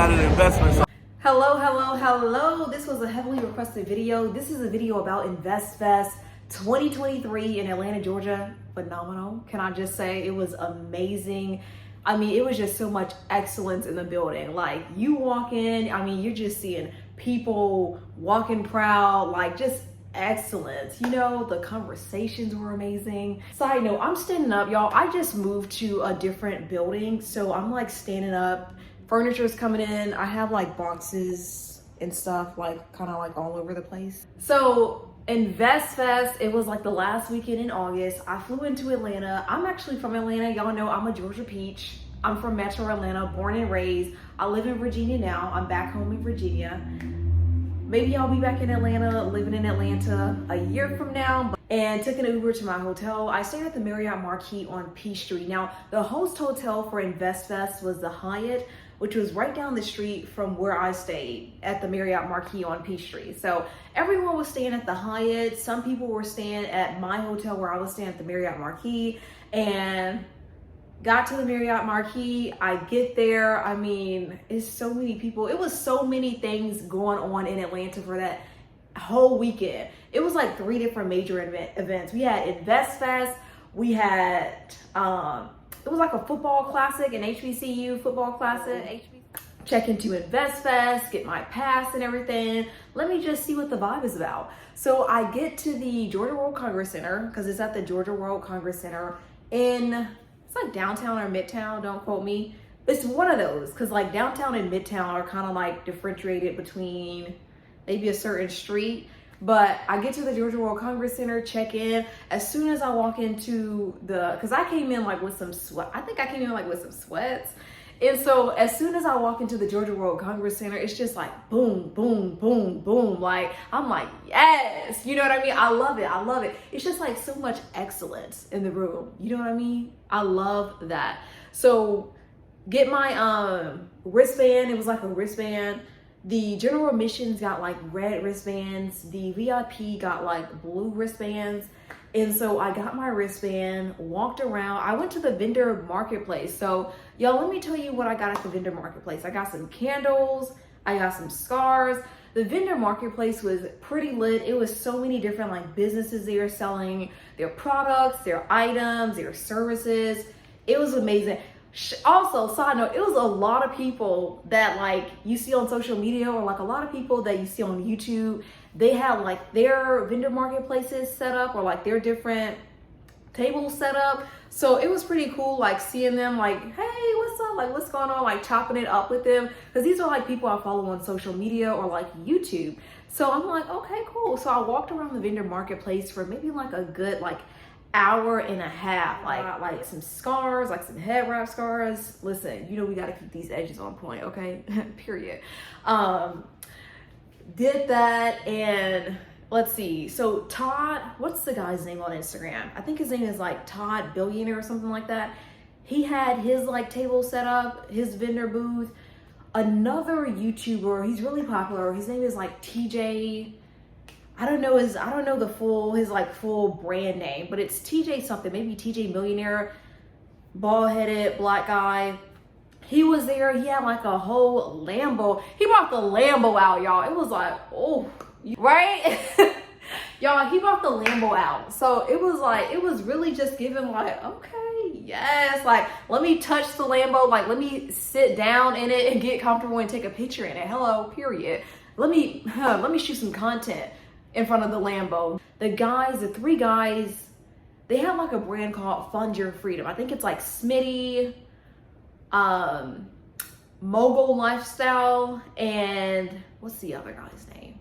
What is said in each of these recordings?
not an investment. Hello. This was a heavily requested video. This is a video about InvestFest 2023 in Atlanta, Georgia. Phenomenal. Can I just say it was amazing. I mean, it was just so much excellence in the building. Like, you walk in, I mean, you're just seeing people walking proud, like just excellence. You know, the conversations were amazing. Side note, I'm standing up, y'all. I just moved to a different building, so I'm like standing up. Furniture's coming in. I have like boxes and stuff like kind of like all over the place. So InvestFest, it was like the last weekend in August. I flew into Atlanta. I'm actually from Atlanta. Y'all know I'm a Georgia peach. I'm from Metro Atlanta, born and raised. I live in Virginia now. I'm back home in Virginia. Maybe I'll be back in Atlanta, living in Atlanta a year from now. And took an Uber to my hotel. I stayed at the Marriott Marquis on Peachtree. Now, the host hotel for InvestFest was the Hyatt, which was right down the street from where I stayed at the Marriott Marquis on Peachtree. So everyone was staying at the Hyatt. Some people were staying at my hotel where I was staying at the Marriott Marquis. And got to the Marriott Marquis, I get there. I mean, it's so many people. It was so many things going on in Atlanta for that whole weekend. It was like 3 different major events. We had InvestFest. We had, it was like a football classic, an HBCU football classic. Check into InvestFest, get my pass and everything. Let me just see what the vibe is about. So I get to the Georgia World Congress Center, because it's at the Georgia World Congress Center in, it's like downtown or midtown, don't quote me. It's one of those, because like downtown and midtown are kind of like differentiated between maybe a certain street. But I get to the Georgia World Congress Center, check in. As soon as I walk into because I came in like with some sweat. I think I came in like with some sweats. And so as soon as I walk into the Georgia World Congress Center, it's just like boom, boom, boom, boom. Like, I'm like, yes, you know what I mean? I love it. It's just like so much excellence in the room. You know what I mean? I love that. So get my wristband. It was like a wristband. The general admissions got like red wristbands. The VIP got like blue wristbands. And so I got my wristband, walked around. I went to the vendor marketplace. So y'all, let me tell you what I got at the vendor marketplace. I got some candles. I got some scarves. The vendor marketplace was pretty lit. It was so many different like businesses there selling their products, their items, their services. It was amazing. Also, side note, it was a lot of people that like you see on social media, or like a lot of people that you see on YouTube. They had like their vendor marketplaces set up, or like their different tables set up. So it was pretty cool, like seeing them like, hey, what's up? Like, what's going on? Like chopping it up with them. Because these are like people I follow on social media or like YouTube. So I'm like, okay, cool. So I walked around the vendor marketplace for maybe like a good like hour and a half. Like some scarves, like some head wrap scarves. Listen, you know we got to keep these edges on point, okay? Period. Did that, and let's see. So Todd, what's the guy's name on Instagram? I think his name is like Todd Billionaire or something like that. He had his like table set up, his vendor booth. Another YouTuber, he's really popular. His name is like TJ. I don't know his full brand name, but it's TJ something, maybe TJ Millionaire, bald-headed black guy. He was there. He had like a whole Lambo. He brought the Lambo out, y'all. It was like, oh, right? Y'all, he brought the Lambo out. So it was like, it was really just giving like, okay, yes. Like, let me touch the Lambo. Like, let me sit down in it and get comfortable and take a picture in it. Hello, period. Let me shoot some content in front of the Lambo. The 3 guys, they have like a brand called Fund Your Freedom. I think it's like Smitty, Mogul Lifestyle, and what's the other guy's name?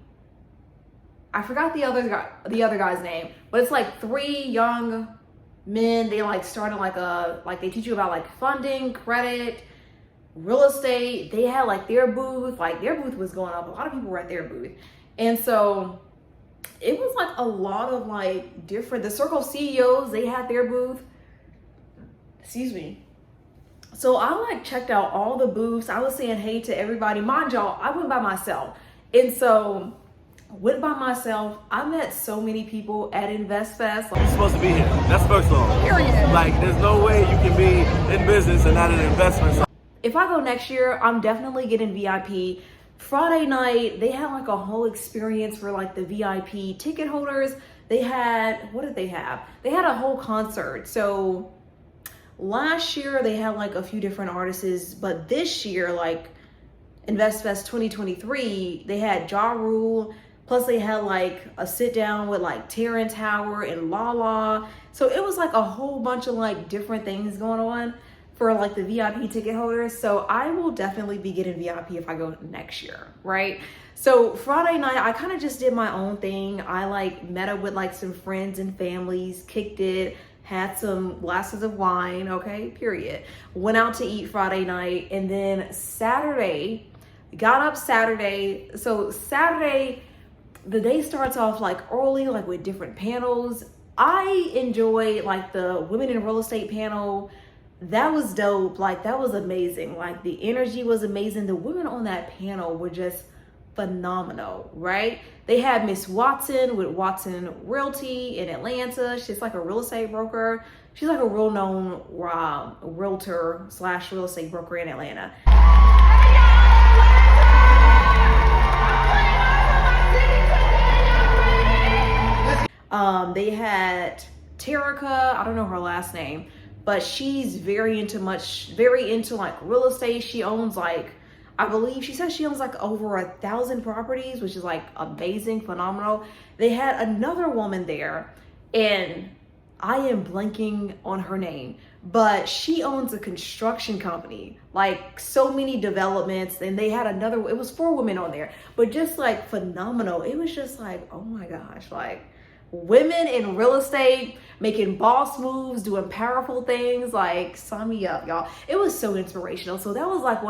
I forgot the other guy's name, but it's like 3 young men. They like started like they teach you about like funding, credit, real estate. They had like their booth was going up. A lot of people were at their booth. And so it was like a lot of like different, the Circle CEOs, they had their booth. Excuse me. So I like checked out all the booths. I was saying hey to everybody. Mind y'all, I went by myself. And so went by myself. I met so many people at InvestFest. You're supposed to be here. That's first of all. Period. Like, there's no way you can be in business and not an investment. if I go next year, I'm definitely getting VIP. Friday night, they had like a whole experience for like the VIP ticket holders. They had, what did they have? They had a whole concert. So last year they had like a few different artists, but this year, like InvestFest 2023, they had Ja Rule, plus they had like a sit down with like Terrence Howard and Lala. So it was like a whole bunch of like different things going on for like the VIP ticket holders. So I will definitely be getting VIP if I go next year, right? So Friday night, I kind of just did my own thing. I like met up with like some friends and families, kicked it, had some glasses of wine, okay, period. Went out to eat Friday night, and then Saturday, got up Saturday. So Saturday, the day starts off like early, like with different panels. I enjoyed like the women in real estate panel. That was dope. Like that was amazing. Like the energy was amazing. The women on that panel were just phenomenal, right? They had Miss Watson with Watson Realty in Atlanta. She's like a real estate broker. She's like a real known realtor / real estate broker in Atlanta. They had Terica, I don't know her last name, but she's very into like real estate. She owns like, I believe she says she owns like over 1,000 properties, which is like amazing, phenomenal. They had another woman there, and I am blanking on her name, but she owns a construction company, like so many developments. And they had another, it was 4 women on there, but just like phenomenal. It was just like, oh my gosh, like women in real estate making boss moves, doing powerful things. Like sign me up, y'all. It was so inspirational. So that was like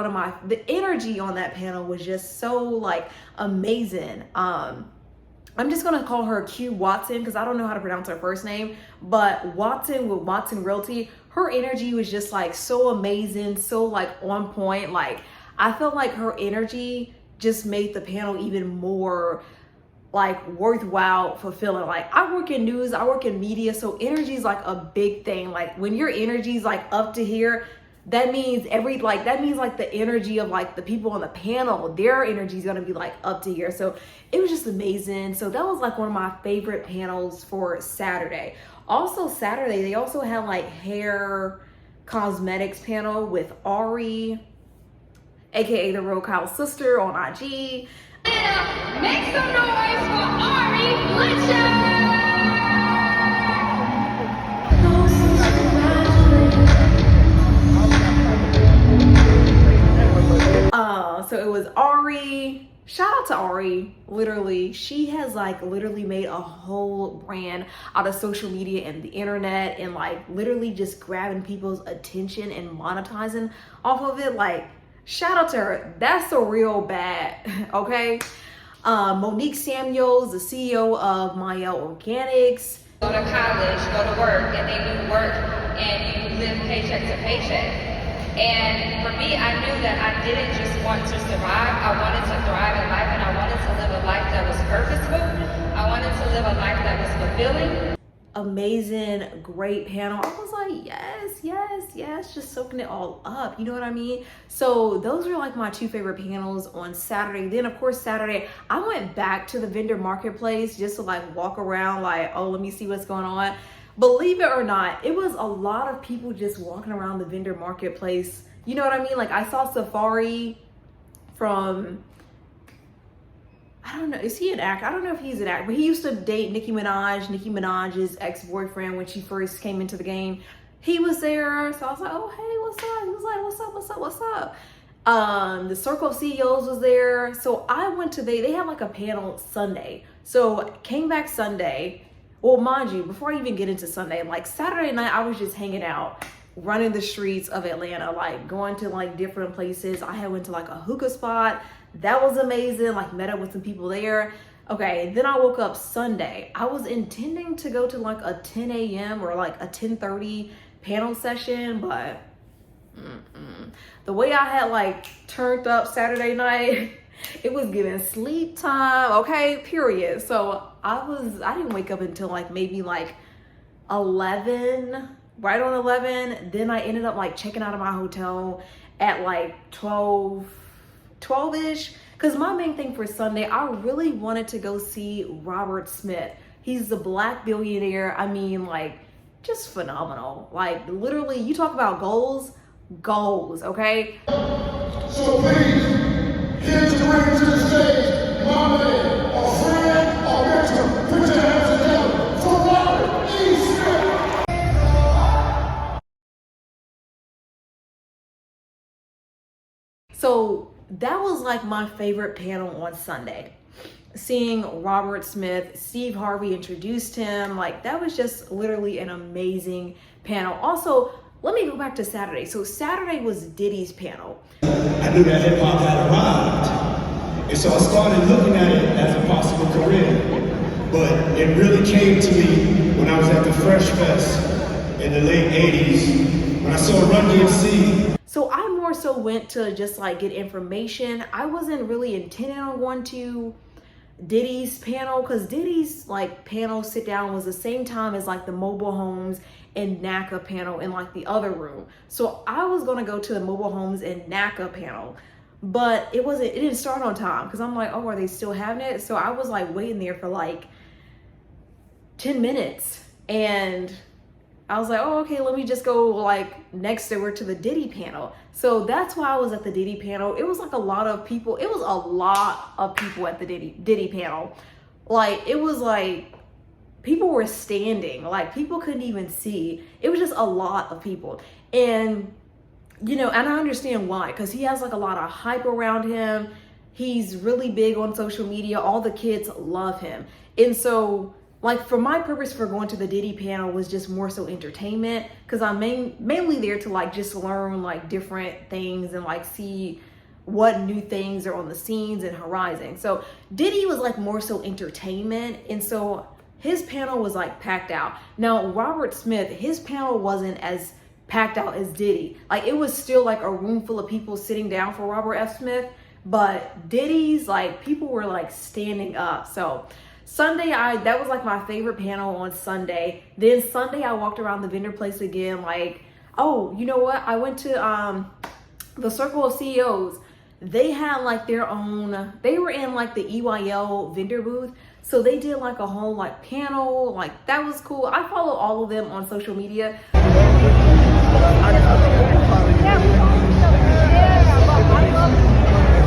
the energy on that panel was just so like amazing. I'm just gonna call her Q Watson because I don't know how to pronounce her first name, but Watson with Watson Realty, her energy was just like so amazing, so like on point. Like I felt like her energy just made the panel even more like worthwhile, fulfilling. Like I work in news, I work in media, so energy is like a big thing. Like when your energy is like up to here, that means like the energy of like the people on the panel, their energy is gonna be like up to here. So it was just amazing. So that was like one of my favorite panels for Saturday. Also Saturday, they also had like hair cosmetics panel with Ari, aka the Real Kyle's sister on IG. Make some noise for Ari Fletcher! So it was Ari. Shout out to Ari. Literally, she has like literally made a whole brand out of social media and the internet, and like literally just grabbing people's attention and monetizing off of it. Like, shout out to her. That's a real bad, okay? Monique Samuels, the CEO of Mael Organics. Go to college, go to work, and then you work and you live paycheck to paycheck. And for me, I knew that I didn't just want to survive. I wanted to thrive in life, and I wanted to live a life that was purposeful. I wanted to live a life that was fulfilling. Amazing, great panel. I was like, yes, just soaking it all up. You know what I mean? So those are like my 2 favorite panels on Saturday. Then of course Saturday, I went back to the vendor marketplace just to like walk around like, oh, let me see what's going on. Believe it or not, it was a lot of people just walking around the vendor marketplace. You know what I mean? Like I saw Safari from, I don't know, is he an actor? I don't know if he's an actor, but he used to date Nicki Minaj's ex-boyfriend when she first came into the game. He was there, so I was like, oh, hey, what's up? He was like, what's up? The Circle of CEOs was there. So I went to, they had like a panel Sunday. So came back Sunday. Well, mind you, before I even get into Sunday, like Saturday night, I was just hanging out, running the streets of Atlanta, like going to like different places. I had went to like a hookah spot. That was amazing. Like met up with some people there. Okay, then I woke up Sunday. I was intending to go to like a 10 a.m. or like a 10:30 panel session, but the way I had like turned up Saturday night, it was giving sleep time, okay, period. So I didn't wake up until like maybe like 11, right on 11. Then I ended up like checking out of my hotel, at like 12-ish. Because my main thing for Sunday, I really wanted to go see Robert Smith. He's the black billionaire. I mean, like, just phenomenal. Like, literally, you talk about goals, okay? So please, here to bring to the stage, my man, a friend, a mentor. Put your hands together for Robert E. Smith. So that was like my favorite panel on Sunday. Seeing Robert Smith, Steve Harvey introduced him, like that was just literally an amazing panel. Also, let me go back to Saturday. So Saturday was Diddy's panel. I knew that hip hop had arrived. And so I started looking at it as a possible career. But it really came to me when I was at the Fresh Fest in the late 80s, when I saw Run DMC. So I more so went to just like get information. I wasn't really intending on going to Diddy's panel, because Diddy's like panel sit down was the same time as like the mobile homes and NACA panel in like the other room. So I was gonna go to the mobile homes and NACA panel, but it didn't start on time, because I'm like, oh, are they still having it? So I was like waiting there for like 10 minutes, and I was like, oh, okay, let me just go like next door to the Diddy panel. So that's why I was at the Diddy panel. It was like a lot of people. It was a lot of people at the Diddy panel. Like, it was like people were standing, like people couldn't even see. It was just a lot of people. And, you know, and I understand why, because he has like a lot of hype around him. He's really big on social media. All the kids love him. And so, like, for my purpose for going to the Diddy panel was just more so entertainment, because I'm mainly there to like just learn like different things and like see what new things are on the scenes and horizon. So Diddy was like more so entertainment, and so his panel was like packed out. Now Robert Smith, his panel wasn't as packed out as Diddy. Like, it was still like a room full of people sitting down for Robert F. Smith, but Diddy's, like, people were like standing up. So Sunday, that was like my favorite panel on Sunday. Then Sunday, I walked around the vendor place again. Like, oh, you know what? I went to the Circle of CEOs. They had like their own, they were in like the EYL vendor booth. So they did like a whole like panel. Like, that was cool. I follow all of them on social media.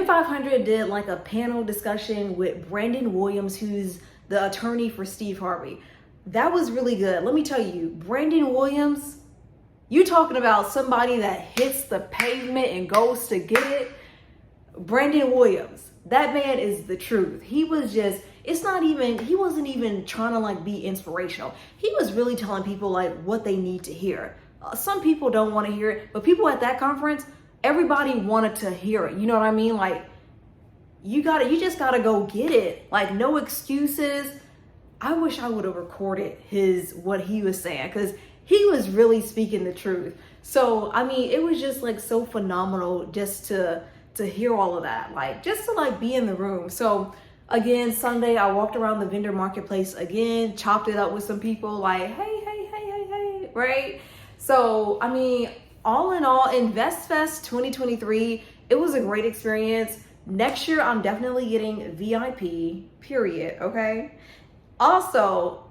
500 did like a panel discussion with Brandon Williams, who's the attorney for Steve Harvey. That was really good. Let me tell you, Brandon Williams, you talking about somebody that hits the pavement and goes to get it. Brandon Williams, that man is the truth. He was just, he wasn't even trying to like be inspirational. He was really telling people like what they need to hear. Some people don't want to hear it, but people at that conference, everybody wanted to hear it. You know what I mean? Like, you just gotta go get it. Like, no excuses. I wish I would have recorded what he was saying, because he was really speaking the truth. So, I mean, it was just like so phenomenal just to hear all of that, like just to like be in the room. So again, Sunday, I walked around the vendor marketplace again, chopped it up with some people, like, hey, right? So, I mean, all in all, InvestFest 2023, it was a great experience. Next year, I'm definitely getting VIP, period, okay? Also,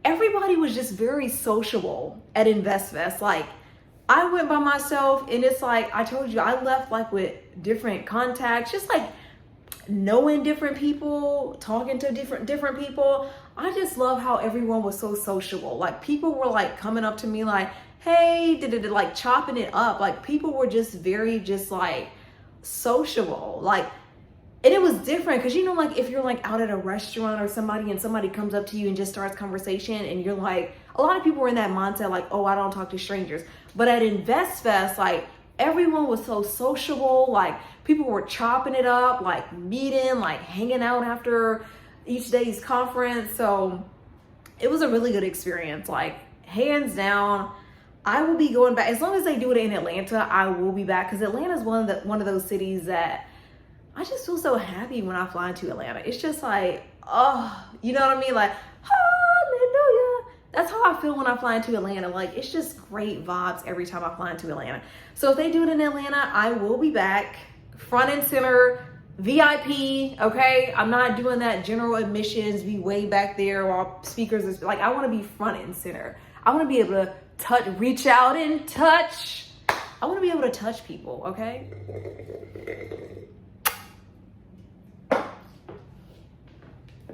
everybody was just very sociable at InvestFest. Like, I went by myself, and it's like, I told you, I left like with different contacts, just like knowing different people, talking to different people. I just love how everyone was so sociable. Like, people were like coming up to me like, hey, like chopping it up. Like, people were just very just like sociable. Like, and it was different because, you know, like if you're like out at a restaurant or somebody comes up to you and just starts conversation, and you're like, a lot of people were in that mindset like, oh, I don't talk to strangers. But at InvestFest, like, everyone was so sociable. Like, people were chopping it up, like meeting, like hanging out after each day's conference. So it was a really good experience. Like, hands down, I will be going back. As long as they do it in Atlanta, I will be back, because Atlanta is one of those cities that I just feel so happy when I fly into Atlanta. It's just like, oh, you know what I mean? Like, hallelujah. That's how I feel when I fly into Atlanta. Like, it's just great vibes every time I fly into Atlanta. So if they do it in Atlanta, I will be back front and center, VIP, okay? I'm not doing that general admissions, be way back there while speakers is like, I want to be front and center. I want to be able to touch, reach out and touch. I want to be able to touch people, okay?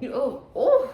Oh,